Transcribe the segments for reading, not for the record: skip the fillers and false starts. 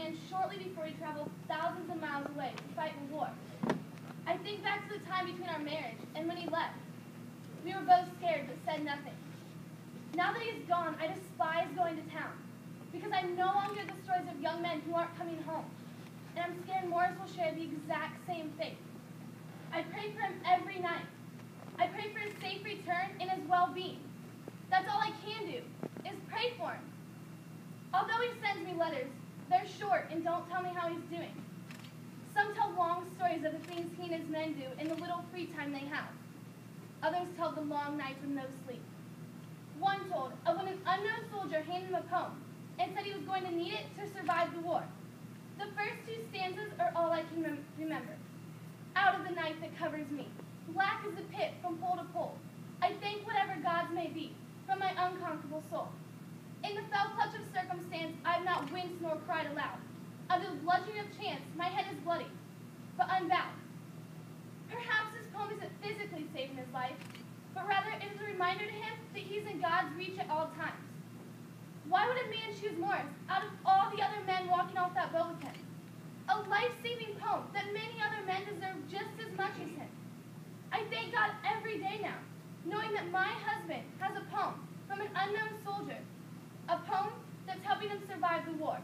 and shortly before we traveled thousands of miles away to fight in war. I think back to the time between our marriage and when he left. We were both scared but said nothing. Now that he's gone, I despise going to town because I no longer hear the stories of young men who aren't coming home. And I'm scared Morris will share the exact same fate. I pray for him every night. I pray for his safe return and his well-being. That's all I can do, is pray for him. Although he sends me letters, they're short and don't tell me how he's doing. Some tell long stories of the things he and his men do in the little free time they have. Others tell the long nights with no sleep. One told of when an unknown soldier handed him a poem and said he was going to need it to survive the war. The first two stanzas are all I can remember. Out of the night that covers me, black as a pit from pole to pole, I thank whatever gods may be from my unconquerable soul. In the fell clutch of circumstance, I have not winced nor cried aloud. Under the bludgeoning of chance, my head is bloody, but unbound. Perhaps this poem isn't physically saving his life, but rather it is a reminder to him that he's in God's reach at all times. Why would a man choose Morris out of all the other men walking off that boat with him? A life-saving poem that many other men deserve just as much as him. I thank God every day now, knowing that my husband has a poem from an unknown soldier, a poem that's helping him survive the war.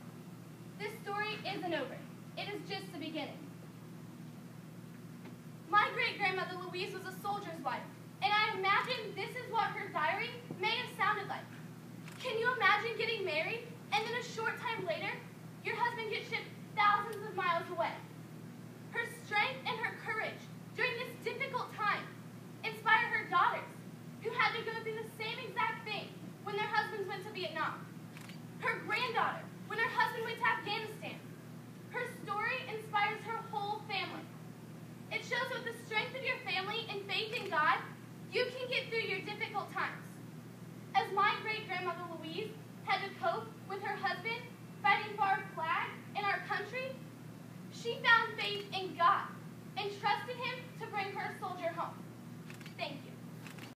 This story isn't over. It is just the beginning. My great-grandmother Louise was a soldier's wife, and I imagine this is what her diary may have sounded like. Can you imagine getting married, and then a short time later, your husband gets shipped thousands of miles away? Her strength and her courage during this difficult time inspire her daughters, who had to go through the same exact thing when their husbands went to Vietnam. Her granddaughter, when her husband went to Afghanistan. Her story inspires her whole family. It shows that with the strength of your family and faith in God, you can get through your difficult times. As my great-grandmother Louise had to cope with her husband fighting for our flag and our country, she found faith in God and trusted him to bring her soldier home. Thank you.